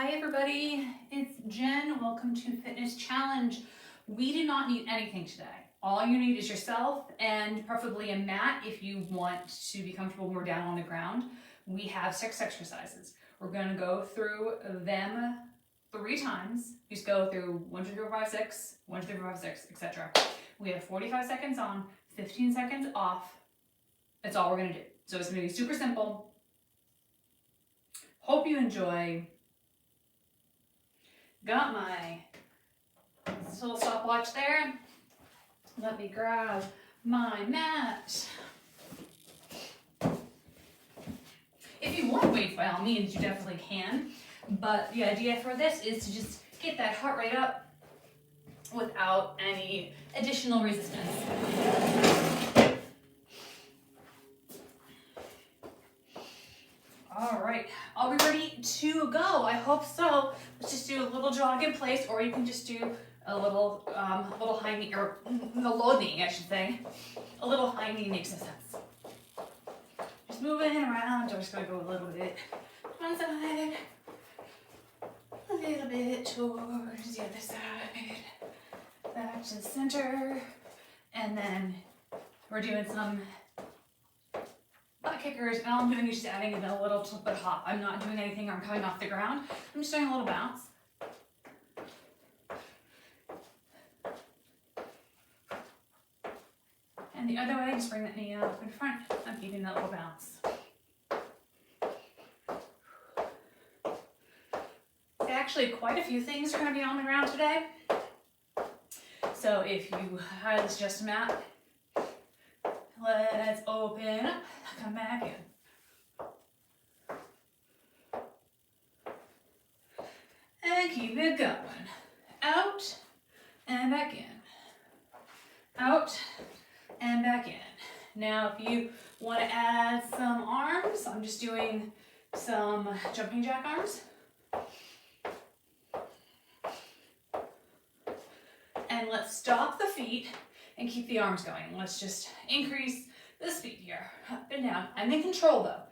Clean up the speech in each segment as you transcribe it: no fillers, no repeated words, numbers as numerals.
Hi everybody, it's Jen. Welcome to Fitness Challenge. We do not need anything today. All you need is yourself and preferably a mat if you want to be comfortable when we're down on the ground. We have 6 exercises. We're going to go through them 3 times. Just go through 1, 2, 3, 4, 5, 6, 1, 2, 3, 4, 5, 6, etc. We have 45 seconds on, 15 seconds off. That's all we're going to do. So it's going to be super simple. Hope you enjoy. Got my little stopwatch there. Let me grab my mat. If you want weights, by all means, you definitely can. But the idea for this is to just get that heart rate up without any additional resistance. All right, are we ready to go? I hope so. Let's just do a little jog in place, or you can just do a little high knee, or the low knee, I should say. A little high knee makes no sense. Just moving around. I'm just gonna go a little bit to one side, a little bit towards the other side, back to the center, and then we're doing some butt kickers, and all I'm doing is just adding in a little bit hop. I'm not doing anything or I'm coming off the ground. I'm just doing a little bounce. And the other way, just bring that knee up in front. I'm keeping that little bounce. Actually, quite a few things are going to be on the ground today. So if you highly suggest a mat, let's open up, come back in. And keep it going. Out and back in. Out and back in. Now if you want to add some arms, I'm just doing some jumping jack arms. And let's stop the feet and keep the arms going. Let's just increase the speed here, up and down. I'm in control though.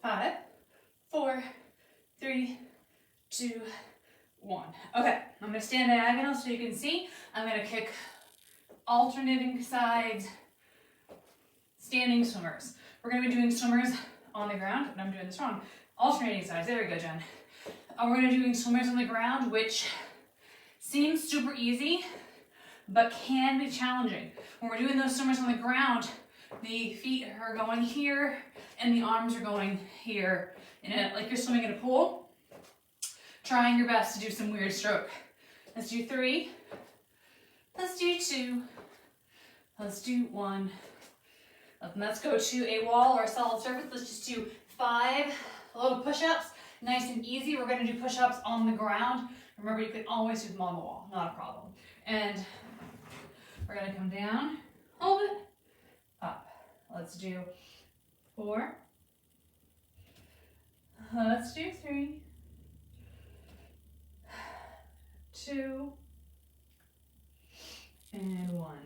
Five, 4, 3, 2, 1. Okay, I'm gonna stand diagonal so you can see. I'm gonna kick alternating sides, standing swimmers. We're gonna be doing swimmers on the ground, and I'm doing this wrong. Alternating sides, there we go, Jen. We're gonna be doing swimmers on the ground, which seems super easy, but can be challenging. When we're doing those swimmers on the ground, the feet are going here and the arms are going here, like you're swimming in a pool, trying your best to do some weird stroke. Let's do 3, let's do 2, let's do 1. Let's go to a wall or a solid surface. Let's just do 5 little push-ups, nice and easy. We're gonna do push-ups on the ground. Remember, you can always do them on the wall, not a problem. And we're gonna come down, hold it, up. Let's do 4. Let's do 3, 2, and 1.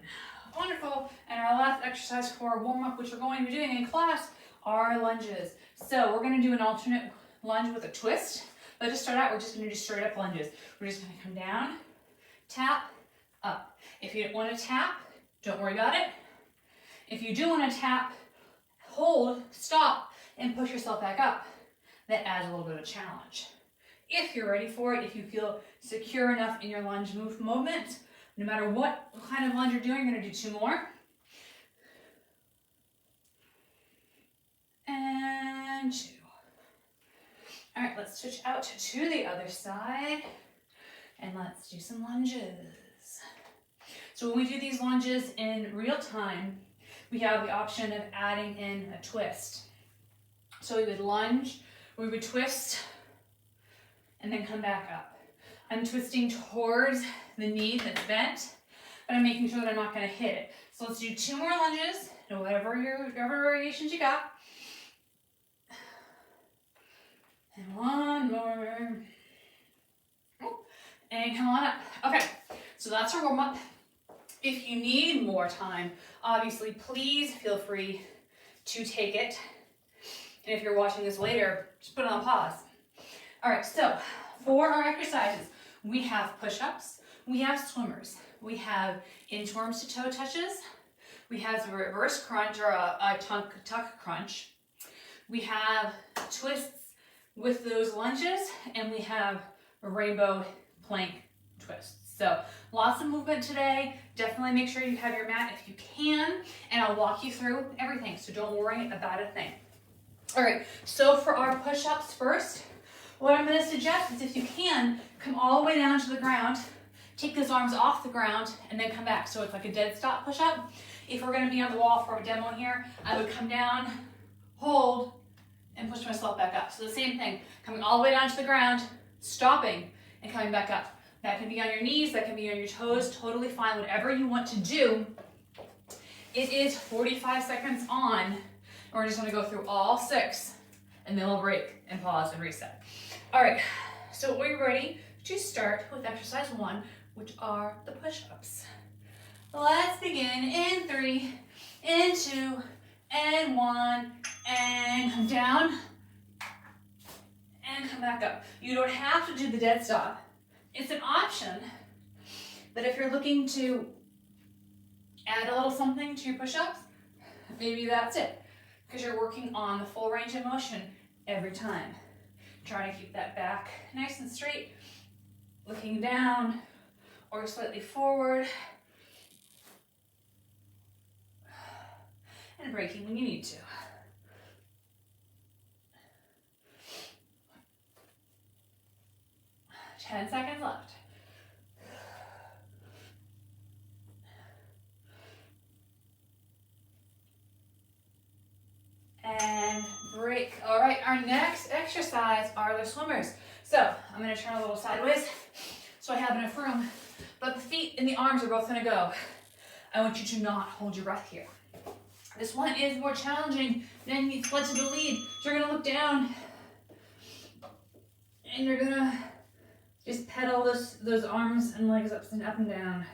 Wonderful. And our last exercise for our warm-up, which we're going to be doing in class, are lunges. So we're gonna do an alternate lunge with a twist. But to start out, we're just gonna do straight up lunges. We're just gonna come down, tap, up. If you don't wanna tap, don't worry about it. If you do wanna tap, hold, stop, and push yourself back up. That adds a little bit of challenge. If you're ready for it, if you feel secure enough in your lunge movement, no matter what kind of lunge you're doing, you're gonna do 2 more. And 2. All right, let's switch out to the other side and let's do some lunges. So when we do these lunges in real time, we have the option of adding in a twist. So we would lunge, we would twist, and then come back up. I'm twisting towards the knee that's bent, but I'm making sure that I'm not gonna hit it. So let's do 2 more lunges, whatever variations you got. And 1 more. And come on up. Okay, so that's our warm-up. If you need more time, obviously, please feel free to take it. And if you're watching this later, just put it on pause. All right, so for our exercises, we have push-ups, we have swimmers, we have inchworms to toe touches, we have a reverse crunch or a tuck crunch, we have twists with those lunges, and we have a rainbow plank twist. So lots of movement today. Definitely make sure you have your mat if you can, and I'll walk you through everything, so don't worry about a thing. All right, so for our push-ups first, what I'm gonna suggest is if you can, come all the way down to the ground, take those arms off the ground, and then come back. So it's like a dead stop push-up. If we're gonna be on the wall for a demo here, I would come down, hold, and push myself back up. So the same thing, coming all the way down to the ground, stopping, and coming back up. That can be on your knees, that can be on your toes, totally fine, whatever you want to do. It is 45 seconds on, and we're just gonna go through all 6, and then we'll break and pause and reset. All right, so we're ready to start with exercise 1, which are the push-ups. Let's begin in 3, in 2, and 1, and come down, and come back up. You don't have to do the dead stop. It's an option, but if you're looking to add a little something to your push-ups, maybe that's it, because you're working on the full range of motion every time. Trying to keep that back nice and straight, looking down or slightly forward, and breaking when you need to. Ten seconds left. And break. All right, our next exercise are the swimmers. So I'm gonna turn a little sideways so I have enough room, but the feet and the arms are both gonna go. I want you to not hold your breath here. This one is more challenging than you fled to the lead. So you're gonna look down and you're gonna just pedal those arms and legs up and down.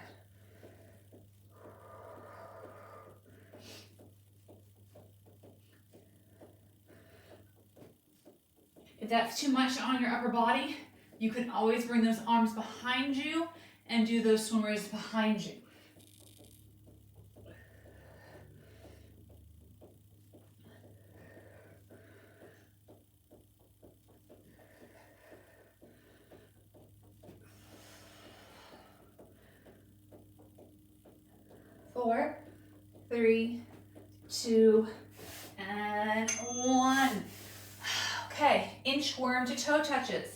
If that's too much on your upper body, you can always bring those arms behind you and do those swimmers behind you. Four, 3, 2, and 1. Okay, inchworm to toe touches.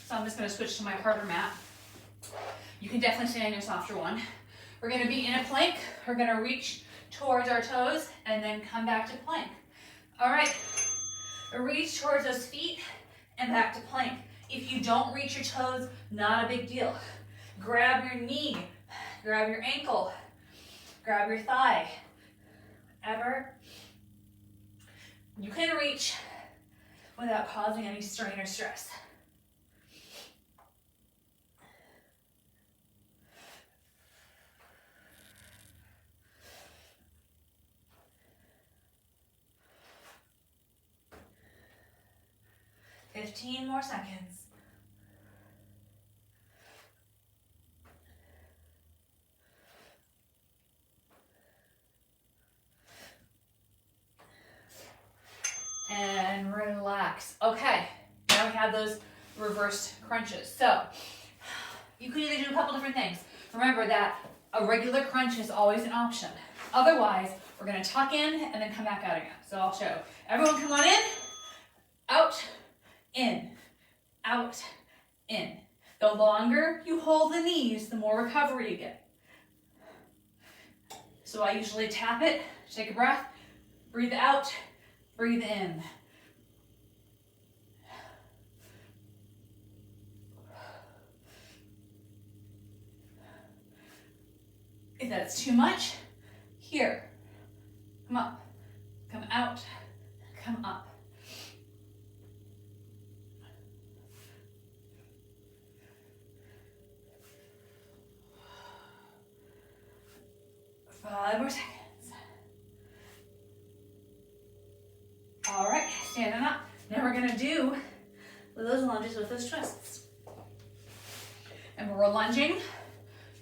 So I'm just gonna switch to my harder mat. You can definitely stay on your softer one. We're gonna be in a plank. We're gonna reach towards our toes and then come back to plank. All right, reach towards those feet and back to plank. If you don't reach your toes, not a big deal. Grab your knee, grab your ankle, grab your thigh. Whatever you can reach without causing any strain or stress. Fifteen more seconds. And relax. Okay, now we have those reversed crunches. So you can either do a couple different things. Remember that a regular crunch is always an option. Otherwise, we're gonna tuck in and then come back out again. So I'll show. Everyone come on in, out, in, out, in. The longer you hold the knees, the more recovery you get. So I usually tap it, take a breath, breathe out, breathe in. If that's too much, here, come up, come out, come up. Five more seconds. All right, standing up. Now we're gonna do those lunges with those twists. And we're lunging,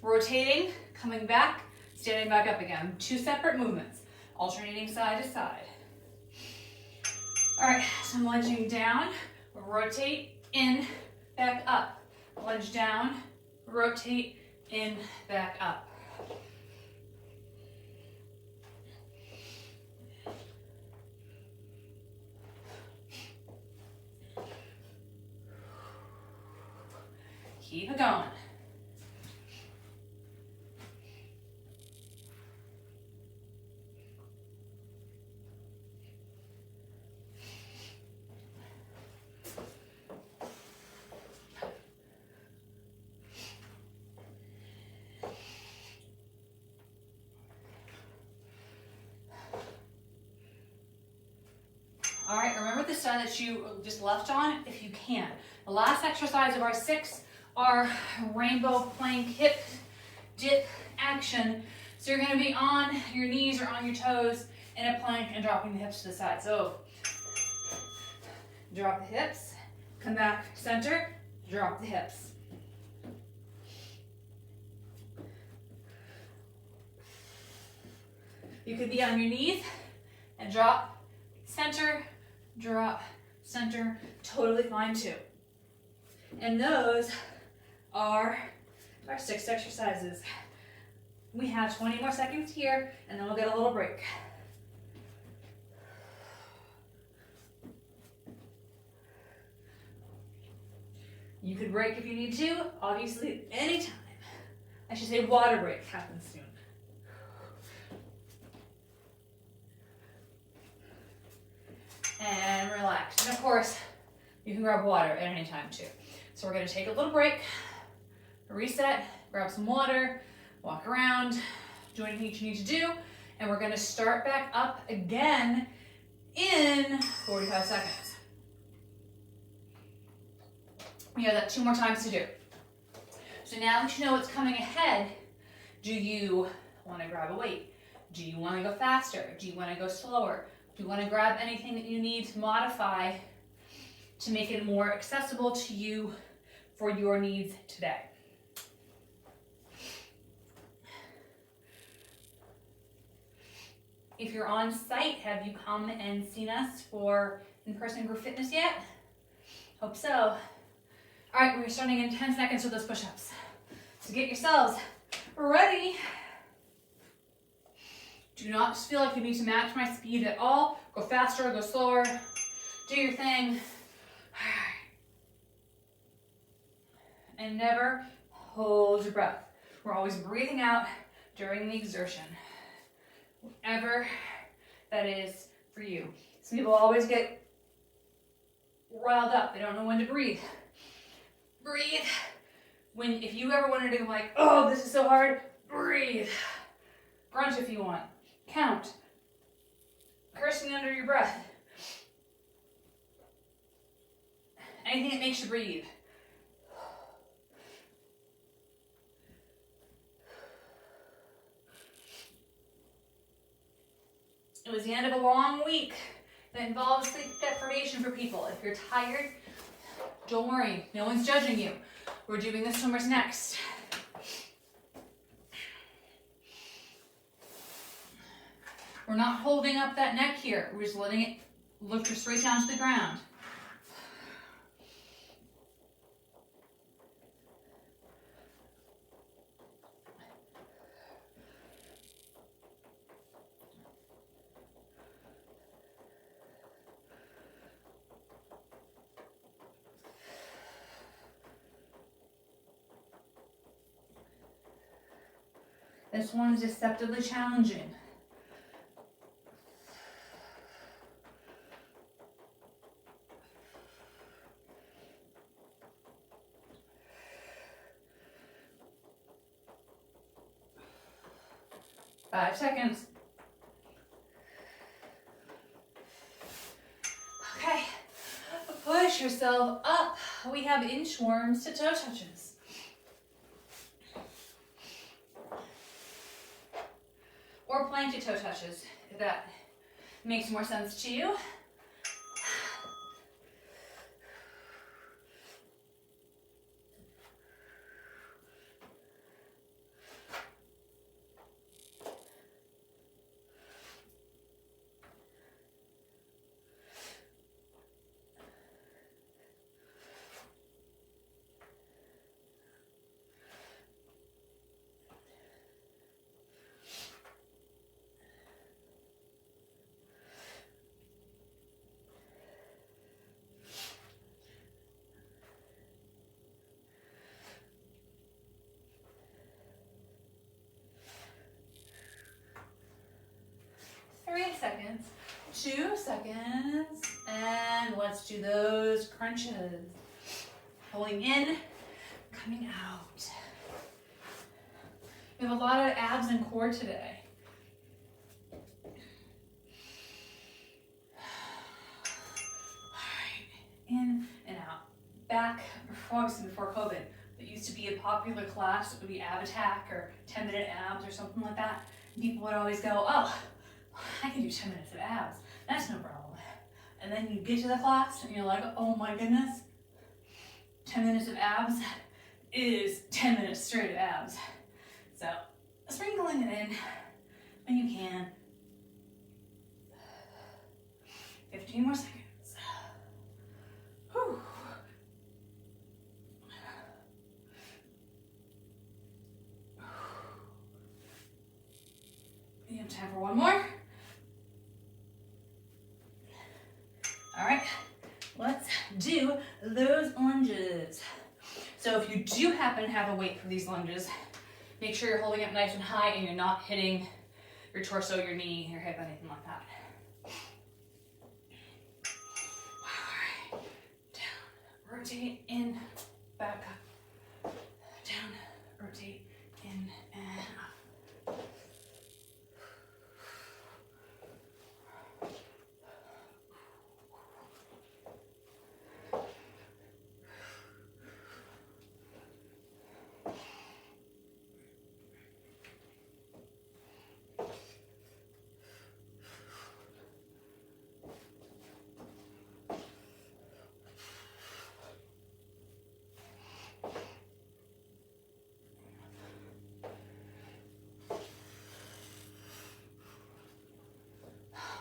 rotating, coming back, standing back up again. 2 separate movements, alternating side to side. All right, so I'm lunging down, rotate, in, back up. Lunge down, rotate, in, back up. Keep it going. All right, remember the side that you just left on if you can. The last exercise of our 6 are rainbow plank hip dip action. So you're gonna be on your knees or on your toes in a plank and dropping the hips to the side. So drop the hips, come back center, drop the hips. You could be on your knees and drop, center, drop, center, totally fine too. And those are our 6 exercises. We have 20 more seconds here, and then we'll get a little break. You could break if you need to, obviously anytime. I should say water break happens soon. And relax. And of course, you can grab water at any time too. So we're gonna take a little break, reset, grab some water, walk around, do anything you need to do, and we're gonna start back up again in 45 seconds. We have that 2 more times to do. So now that you know what's coming ahead, do you wanna grab a weight? Do you wanna go faster? Do you wanna go slower? Do you wanna grab anything that you need to modify to make it more accessible to you for your needs today? If you're on site, have you come and seen us for in-person group fitness yet? Hope so. All right, we're starting in 10 seconds with those push-ups. So get yourselves ready. Do not feel like you need to match my speed at all. Go faster, go slower, do your thing. And never hold your breath. We're always breathing out during the exertion. Whatever that is for you. Some people always get riled up. They don't know when to breathe. Breathe. If you ever wanted to go like, oh, this is so hard, breathe. Grunt if you want. Count. Cursing under your breath. Anything that makes you breathe. It was the end of a long week that involves sleep deprivation for people. If you're tired, don't worry. No one's judging you. We're doing the swimmers next. We're not holding up that neck here. We're just letting it lift her straight down to the ground. This one is deceptively challenging. Five seconds. Okay, push yourself up. We have inchworms to toe touches. Or plank to toe touches, if that makes more sense to you. 2 seconds. And let's do those crunches. Pulling in, coming out. We have a lot of abs and core today. In and out. Back, before COVID, it used to be a popular class. It would be ab attack or 10-minute abs or something like that. And people would always go, oh, I can do 10 minutes of abs. That's no problem. And then you get to the class and you're like, oh my goodness, 10 minutes of abs is 10 minutes straight of abs. So sprinkling it in when you can. 15 more seconds. Whew. You have time for one more. All right, let's do those lunges. So if you do happen to have a weight for these lunges, make sure you're holding it nice and high and you're not hitting your torso, your knee, your hip, anything like that. All right, down, rotate in, back up, down, rotate in and up.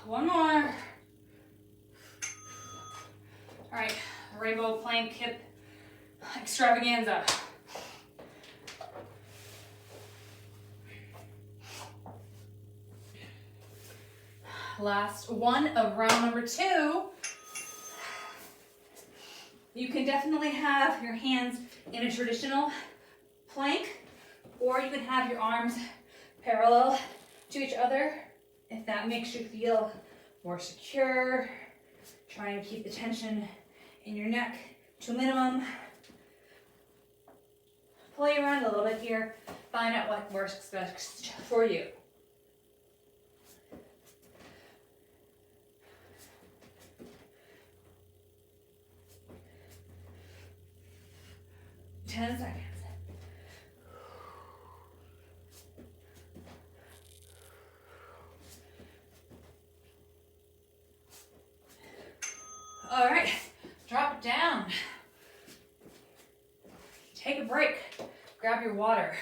One more. All right, rainbow plank hip extravaganza. Last one of round number 2. You can definitely have your hands in a traditional plank, or you can have your arms parallel to each other if that makes you feel more secure. Try and keep the tension in your neck to a minimum. Play around a little bit here. Find out what works best for you. Ten seconds. All right, drop it down. Take a break. Grab your water.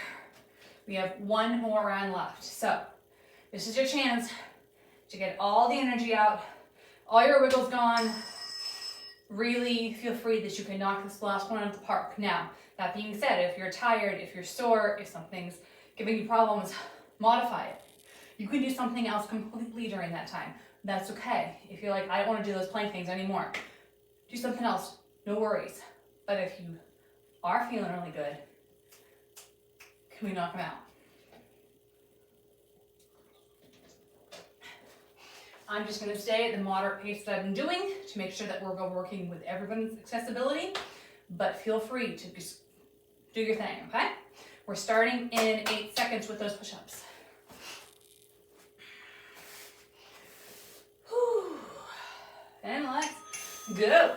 We have one more round left. So this is your chance to get all the energy out, all your wiggles gone. Really feel free that you can knock this last one out of the park. Now, that being said, if you're tired, if you're sore, if something's giving you problems, modify it. You can do something else completely during that time. That's okay. If you're like, I don't want to do those plank things anymore, do something else, no worries. But if you are feeling really good, can we knock them out? I'm just going to stay at the moderate pace that I've been doing to make sure that we're working with everyone's accessibility, but feel free to just do your thing, okay? We're starting in 8 seconds with those push-ups. And let's go.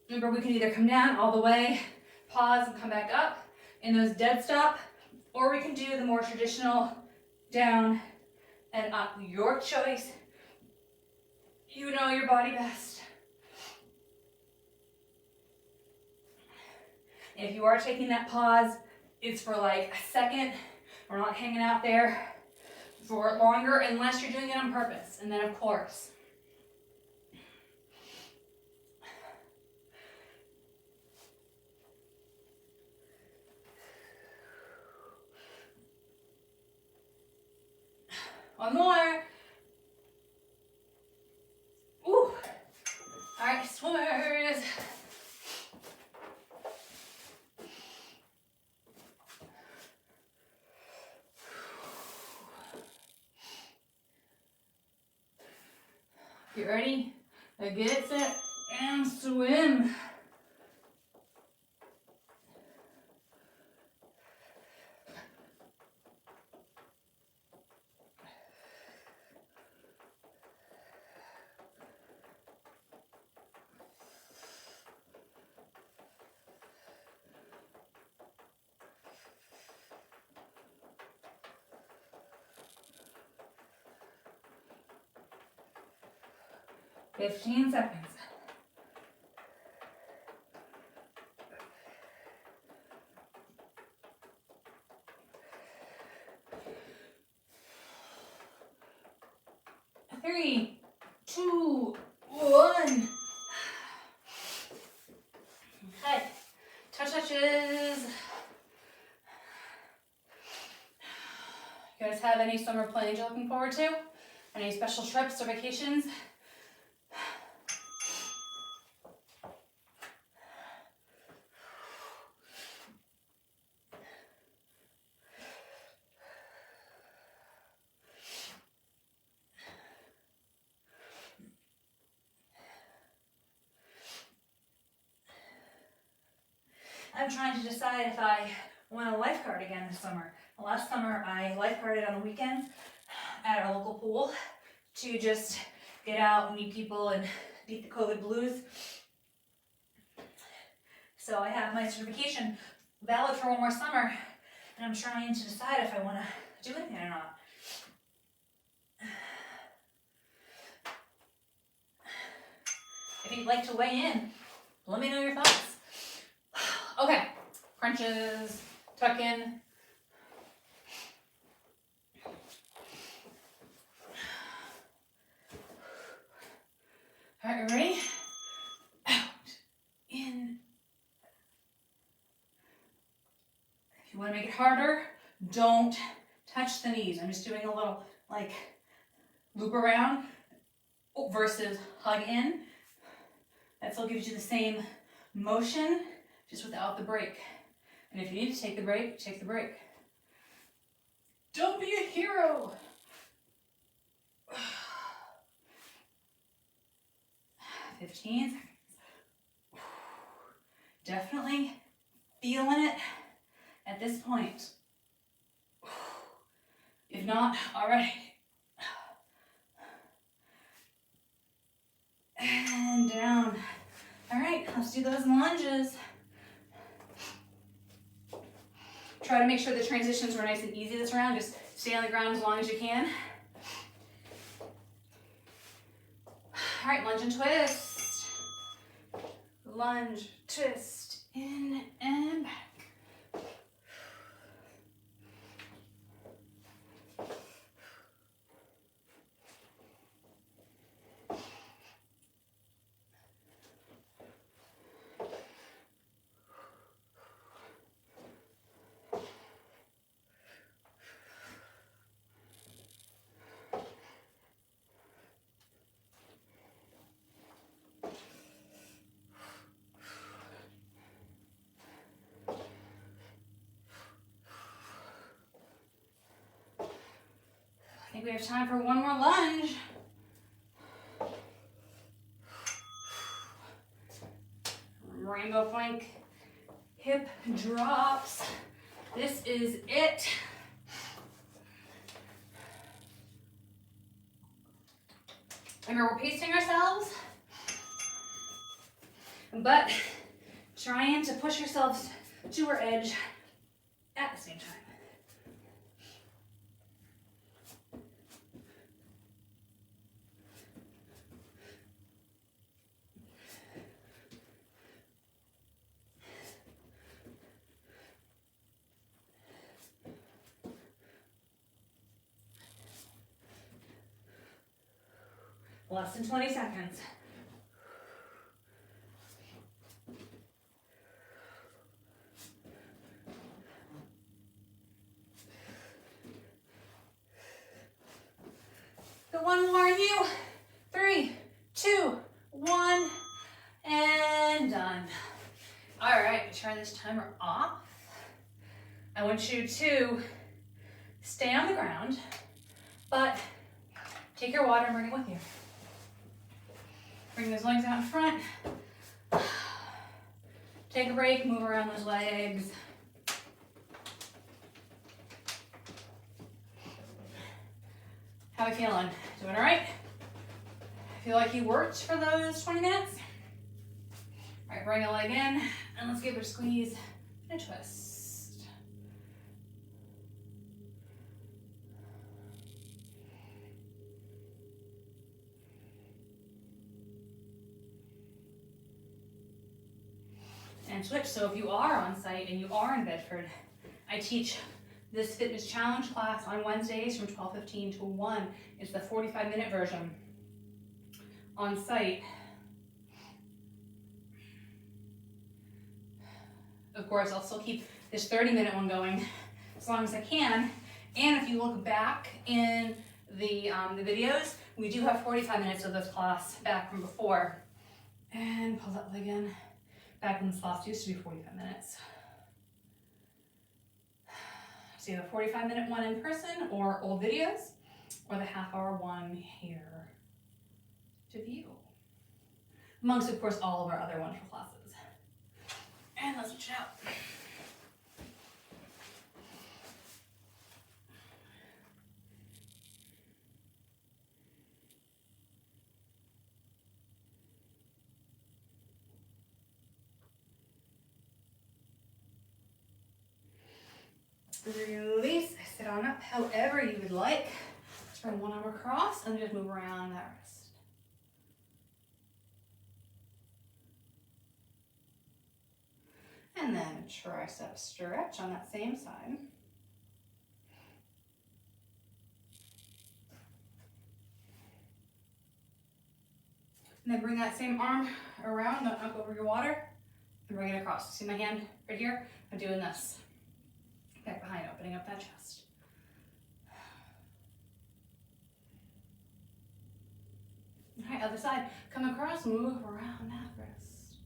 Remember, we can either come down all the way, pause and come back up in those dead stop, or we can do the more traditional down and up. Your choice. You know your body best. If you are taking that pause, it's for like a second. We're not hanging out there for longer unless you're doing it on purpose. And then of course, one more. Ooh. All right, swimmers. Get ready. Get set and swim. Fifteen seconds. Three, two, one. Okay, touches. You guys have any summer plans you're looking forward to? Any special trips or vacations? I'm trying to decide if I want a lifeguard again this summer. Last summer I lifeguarded on the weekends at our local pool to just get out and meet people and beat the COVID blues. So I have my certification valid for one more summer, and I'm trying to decide if I want to do anything or not. If you'd like to weigh in, let me know your thoughts. Okay, crunches, tuck in. All right, ready? Out, in. If you want to make it harder, don't touch the knees. I'm just doing a little like loop around versus hug in. That still gives you the same motion, just without the break. And if you need to take the break, take the break. Don't be a hero. 15 seconds. Definitely feeling it at this point. If not, already. And down. All right, let's do those lunges. Try to make sure the transitions were nice and easy this round. Just stay on the ground as long as you can. All right, lunge and twist. Lunge, twist, in and back. I think we have time for one more lunge. Rainbow plank, hip drops. This is it. Remember, we're pacing ourselves, but trying to push yourselves to our edge at the same time. Less than 20 seconds. The one more of you. 3, 2, 1, and done. All right, turn this timer off. I want you to stay on the ground, but take your water and bring it with you. Bring those legs out in front. Take a break, move around those legs. How are we feeling? Doing all right? Feel like you worked for those 20 minutes? All right, bring a leg in, and let's give it a squeeze and a twist. And switch. So if you are on site and you are in Bedford, I teach this fitness challenge class on Wednesdays from 12:15 to 1. It's the 45-minute version on site. Of course, I'll still keep this 30-minute one going as long as I can. And if you look back in the videos, we do have 45 minutes of this class back from before. And pull that leg in. Back in this class used to be 45 minutes. So you have a 45-minute one in person or old videos, or the half-hour one here to view. Amongst, of course, all of our other wonderful classes. And let's switch it out. Release, sit on up however you would like. Let's bring one arm across and just move around that wrist. And then a tricep stretch on that same side. And then bring that same arm around, up over your water, and bring it across. See my hand right here? I'm doing this. Back behind, opening up that chest. All right, other side. Come across, move around that wrist.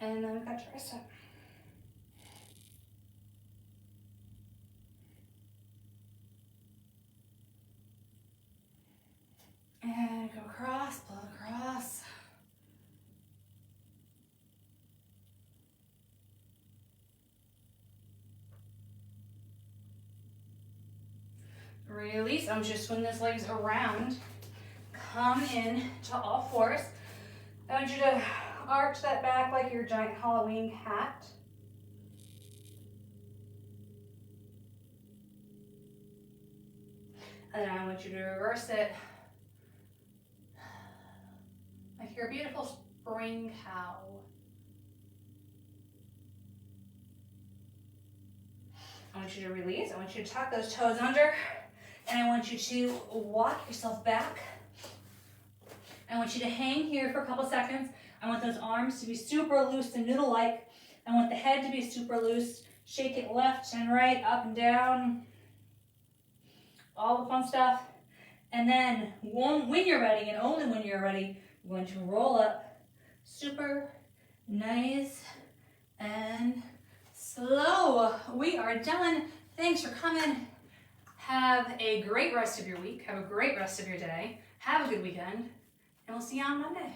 And then we've got tricep. And go across, pull across. Release. I want you to swing those legs around. Come in to all fours. I want you to arch that back like your giant Halloween hat. And then I want you to reverse it like you're a beautiful spring cow. I want you to release. I want you to tuck those toes under. And I want you to walk yourself back. I want you to hang here for a couple seconds. I want those arms to be super loose and noodle-like. I want the head to be super loose. Shake it left and right, up and down. All the fun stuff. And then when you're ready, and only when you're ready, you're going to roll up super nice and slow. We are done. Thanks for coming. Have a great rest of your week. Have a great rest of your day. Have a good weekend. And we'll see you on Monday.